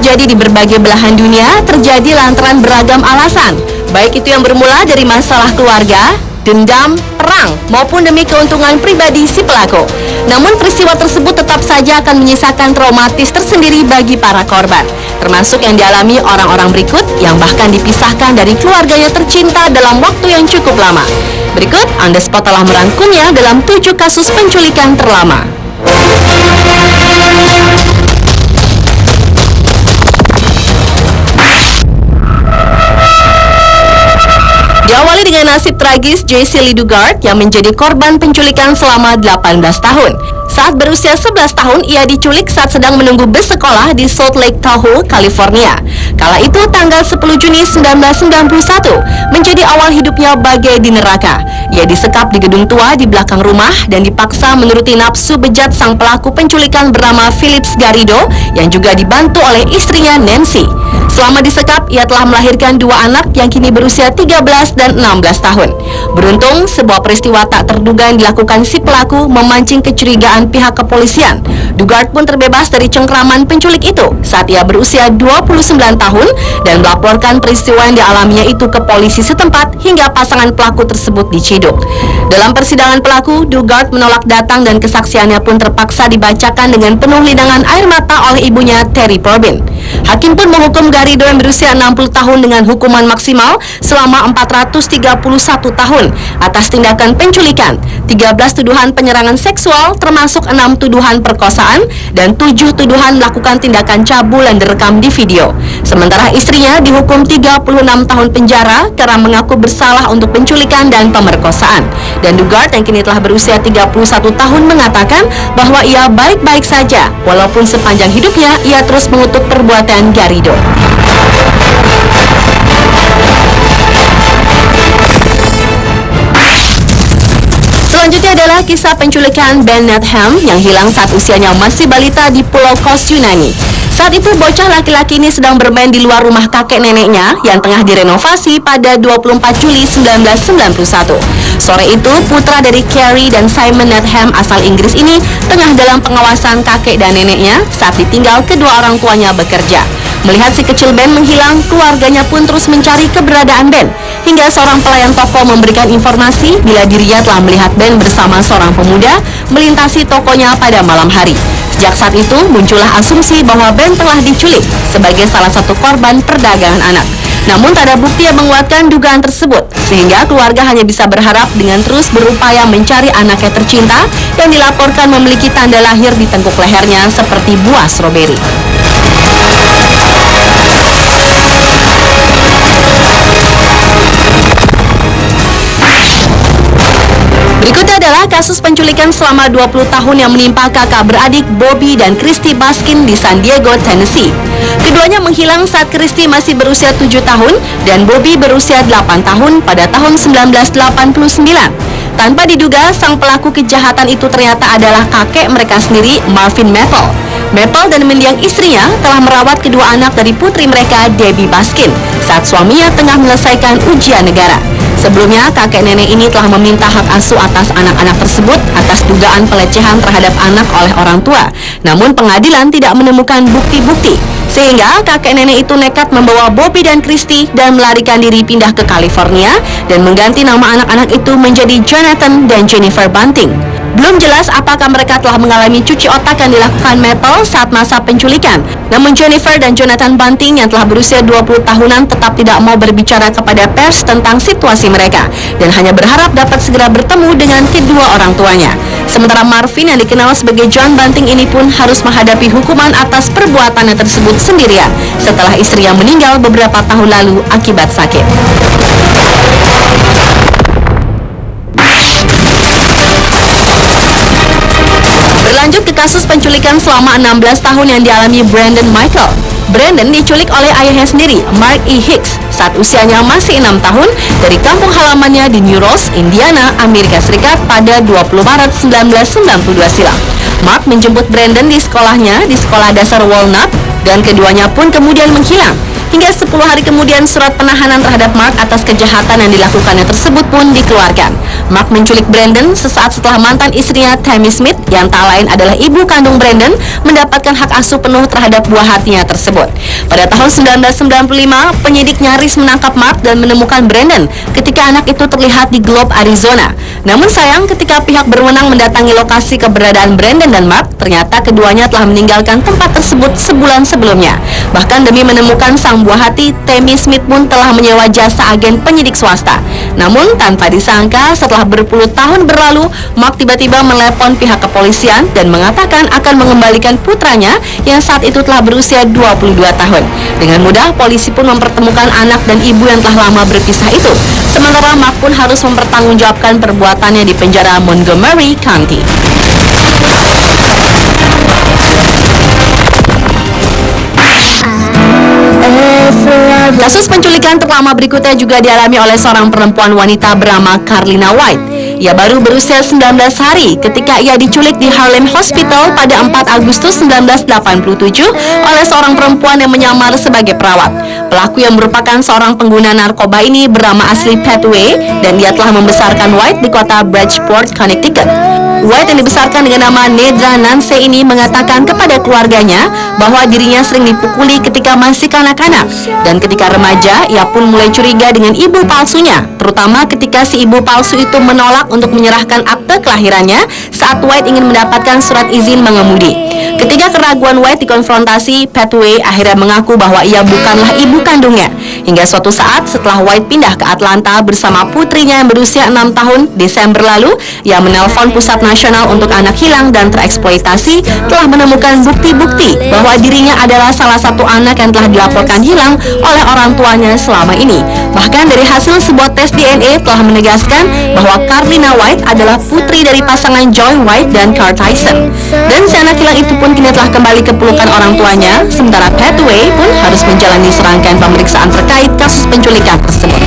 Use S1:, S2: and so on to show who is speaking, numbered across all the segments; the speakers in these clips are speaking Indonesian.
S1: terjadi di berbagai belahan dunia terjadi lantaran beragam alasan, baik itu yang bermula dari masalah keluarga, dendam, perang, maupun demi keuntungan pribadi si pelaku. Namun peristiwa tersebut tetap saja akan menyisakan traumatis tersendiri bagi para korban, termasuk yang dialami orang-orang berikut yang bahkan dipisahkan dari keluarganya tercinta dalam waktu yang cukup lama. Berikut On The Spot telah merangkumnya dalam 7 kasus penculikan terlama. Diawali dengan nasib tragis Jesse Lee Dugard yang menjadi korban penculikan selama 18 tahun. Saat berusia 11 tahun, ia diculik saat sedang menunggu bus sekolah di Salt Lake Tahoe, California. Kala itu tanggal 10 Juni 1991 menjadi awal hidupnya bagai di neraka. Ia disekap di gedung tua di belakang rumah dan dipaksa menuruti nafsu bejat sang pelaku penculikan bernama Phillips Garrido yang juga dibantu oleh istrinya Nancy. Selama disekap, ia telah melahirkan 2 anak yang kini berusia 13 dan 16 tahun. Beruntung, sebuah peristiwa tak terduga yang dilakukan si pelaku memancing kecurigaan pihak kepolisian. Dugard pun terbebas dari cengkraman penculik itu saat ia berusia 29 tahun dan melaporkan peristiwa yang dialaminya itu ke polisi setempat hingga pasangan pelaku tersebut diciduk. Dalam persidangan pelaku, Dugard menolak datang dan kesaksiannya pun terpaksa dibacakan dengan penuh linangan air mata oleh ibunya Terry Corbin. Hakim pun menghukum Garrido yang berusia 60 tahun dengan hukuman maksimal selama 431 tahun atas tindakan penculikan, 13 tuduhan penyerangan seksual termasuk 6 tuduhan perkosaan dan 7 tuduhan melakukan tindakan cabul yang direkam di video. Sementara istrinya dihukum 36 tahun penjara karena mengaku bersalah untuk penculikan dan pemerkosaan. Dan Dugard yang kini telah berusia 31 tahun mengatakan bahwa ia baik-baik saja walaupun sepanjang hidupnya ia terus mengutuk perbuatan Garrido. Selanjutnya adalah kisah penculikan Ben Needham yang hilang saat usianya masih balita di Pulau Kos, Yunani. Saat itu bocah laki-laki ini sedang bermain di luar rumah kakek neneknya yang tengah direnovasi pada 24 Juli 1991. Sore itu, putra dari Carrie dan Simon Needham asal Inggris ini tengah dalam pengawasan kakek dan neneknya saat ditinggal kedua orang tuanya bekerja. Melihat si kecil Ben menghilang, keluarganya pun terus mencari keberadaan Ben. Hingga seorang pelayan toko memberikan informasi bila dirinya telah melihat Ben bersama seorang pemuda melintasi tokonya pada malam hari. Sejak saat itu muncullah asumsi bahwa Ben telah diculik sebagai salah satu korban perdagangan anak. Namun tak ada bukti yang menguatkan dugaan tersebut, sehingga keluarga hanya bisa berharap dengan terus berupaya mencari anaknya tercinta yang dilaporkan memiliki tanda lahir di tengkuk lehernya seperti buah stroberi. Berikutnya adalah kasus penculikan selama 20 tahun yang menimpa kakak beradik Bobby dan Christy Baskin di San Diego, Tennessee. Keduanya menghilang saat Christy masih berusia 7 tahun dan Bobby berusia 8 tahun pada tahun 1989. Tanpa diduga, sang pelaku kejahatan itu ternyata adalah kakek mereka sendiri, Marvin Maple. Maple dan mendiang istrinya telah merawat kedua anak dari putri mereka, Debbie Baskin, saat suaminya tengah menyelesaikan ujian negara. Sebelumnya, kakek nenek ini telah meminta hak asuh atas anak-anak tersebut atas dugaan pelecehan terhadap anak oleh orang tua. Namun pengadilan tidak menemukan bukti-bukti, sehingga kakek nenek itu nekat membawa Bobby dan Christy dan melarikan diri pindah ke California dan mengganti nama anak-anak itu menjadi Jonathan dan Jennifer Bunting. Belum jelas apakah mereka telah mengalami cuci otak yang dilakukan Maple saat masa penculikan. Namun Jennifer dan Jonathan Bunting yang telah berusia 20 tahunan tetap tidak mau berbicara kepada pers tentang situasi mereka dan hanya berharap dapat segera bertemu dengan kedua orang tuanya. Sementara Marvin yang dikenal sebagai John Bunting ini pun harus menghadapi hukuman atas perbuatannya tersebut sendirian setelah istrinya meninggal beberapa tahun lalu akibat sakit. Berlanjut ke kasus penculikan selama 16 tahun yang dialami Brandon Michael. Brandon diculik oleh ayahnya sendiri, Mark E. Hicks, saat usianya masih 6 tahun dari kampung halamannya di New Ross, Indiana, Amerika Serikat pada 20 Maret 1992 silam. Mark menjemput Brandon di sekolahnya di sekolah dasar Walnut dan keduanya pun kemudian menghilang. Hingga 10 hari kemudian surat penahanan terhadap Mark atas kejahatan yang dilakukannya tersebut pun dikeluarkan. Mark menculik Brandon sesaat setelah mantan istrinya Tammy Smith yang tak lain adalah ibu kandung Brandon mendapatkan hak asuh penuh terhadap buah hatinya tersebut. Pada tahun 1995, penyidik nyaris menangkap Mark dan menemukan Brandon ketika anak itu terlihat di Globe, Arizona. Namun sayang, ketika pihak berwenang mendatangi lokasi keberadaan Brandon dan Mark, ternyata keduanya telah meninggalkan tempat tersebut sebulan sebelumnya. Bahkan demi menemukan sang buah hati, Tammy Smith pun telah menyewa jasa agen penyidik swasta. Namun tanpa disangka, setelah berpuluh tahun berlalu, Mark tiba-tiba menelepon pihak kepolisian dan mengatakan akan mengembalikan putranya yang saat itu telah berusia 22 tahun. Dengan mudah, polisi pun mempertemukan anak dan ibu yang telah lama berpisah itu. Sementara Mark pun harus mempertanggungjawabkan perbuatannya di penjara Montgomery County. Kasus penculikan terlama berikutnya juga dialami oleh seorang perempuan wanita bernama Carlina White. Ia baru berusia 19 hari ketika ia diculik di Harlem Hospital pada 4 Agustus 1987 oleh seorang perempuan yang menyamar sebagai perawat. Pelaku yang merupakan seorang pengguna narkoba ini bernama asli Petway dan dia telah membesarkan White di kota Bridgeport, Connecticut. White yang dibesarkan dengan nama Nedra Nance ini mengatakan kepada keluarganya bahwa dirinya sering dipukuli ketika masih kanak-kanak, dan ketika remaja ia pun mulai curiga dengan ibu palsunya, terutama ketika si ibu palsu itu menolak untuk menyerahkan akte kelahirannya saat White ingin mendapatkan surat izin mengemudi. Ketika keraguan White dikonfrontasi, Petway akhirnya mengaku bahwa ia bukanlah ibu kandungnya. Hingga suatu saat setelah White pindah ke Atlanta bersama putrinya yang berusia 6 tahun, Desember lalu, ia menelpon Pusat Nasional untuk Anak Hilang dan Tereksploitasi telah menemukan bukti-bukti bahwa dirinya adalah salah satu anak yang telah dilaporkan hilang oleh orang tuanya selama ini. Bahkan dari hasil sebuah tes DNA telah menegaskan bahwa Carlina White adalah putri dari pasangan Joy White dan Carl Tyson. Dan si anak hilang itu pun kini telah kembali ke pelukan orang tuanya, sementara Petway pun harus menjalani serangkaian pemeriksaan terkait kasus penculikan tersebut.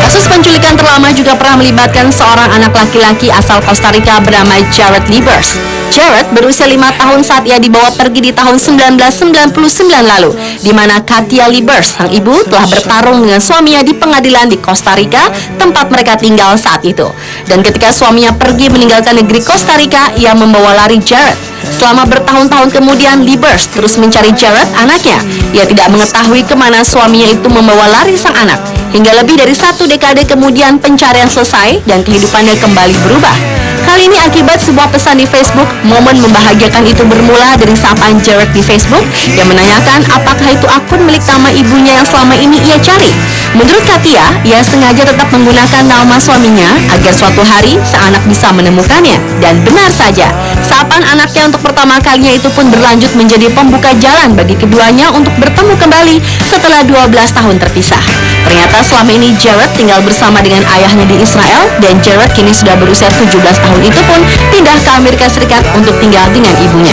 S1: Kasus penculikan terlama juga pernah melibatkan seorang anak laki-laki asal Costa Rica bernama Jared Libers. Jared berusia 5 tahun saat ia dibawa pergi di tahun 1999 lalu, di mana Katia Libers, sang ibu, telah bertarung dengan suaminya di pengadilan di Costa Rica, tempat mereka tinggal saat itu. Dan ketika suaminya pergi meninggalkan negeri Costa Rica, ia membawa lari Jared. Selama bertahun-tahun kemudian, Libers terus mencari Jared, anaknya. Ia tidak mengetahui kemana suaminya itu membawa lari sang anak. Hingga lebih dari 1 dekade kemudian pencarian selesai dan kehidupannya kembali berubah. Kali ini akibat sebuah pesan di Facebook, momen membahagiakan itu bermula dari sapaan Jared di Facebook yang menanyakan apakah itu akun milik nama ibunya yang selama ini ia cari. Menurut Katia, ia sengaja tetap menggunakan nama suaminya agar suatu hari sang anak bisa menemukannya. Dan benar saja, sapaan anaknya untuk pertama kalinya itu pun berlanjut menjadi pembuka jalan bagi keduanya untuk bertemu kembali setelah 12 tahun terpisah. Ternyata selama ini Jared tinggal bersama dengan ayahnya di Israel, dan Jared kini sudah berusia 17 tahun itu pun pindah ke Amerika Serikat untuk tinggal dengan ibunya.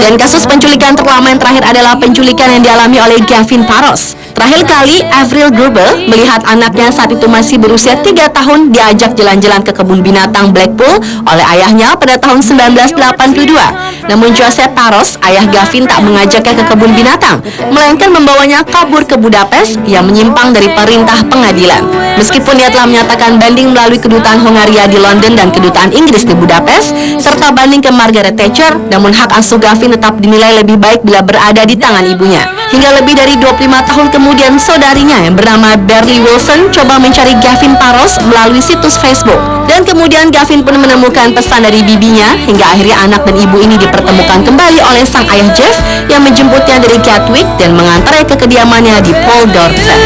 S1: Dan kasus penculikan terlama yang terakhir adalah penculikan yang dialami oleh Gavin Paros. Terakhir kali, Avril Grubel melihat anaknya saat itu masih berusia 3 tahun diajak jalan-jalan ke kebun binatang Blackpool oleh ayahnya pada tahun 1982. Namun Joseph Paros, ayah Gavin, tak mengajaknya ke kebun binatang, melainkan membawanya kabur ke Budapest yang menyimpang dari perintah pengadilan. Meskipun dia telah menyatakan banding melalui kedutaan Hongaria di London dan kedutaan Inggris di Budapest, serta banding ke Margaret Thatcher, namun hak asuh Gavin tetap dinilai lebih baik bila berada di tangan ibunya. Hingga lebih dari 25 tahun kemudian, saudarinya yang bernama Beryl Wilson coba mencari Gavin Paros melalui situs Facebook. Dan kemudian Gavin pun menemukan pesan dari bibinya, hingga akhirnya anak dan ibu ini dipertemukan kembali oleh sang ayah Jeff yang menjemputnya dari Gatwick dan mengantarnya ke kediamannya di Paul Dorset.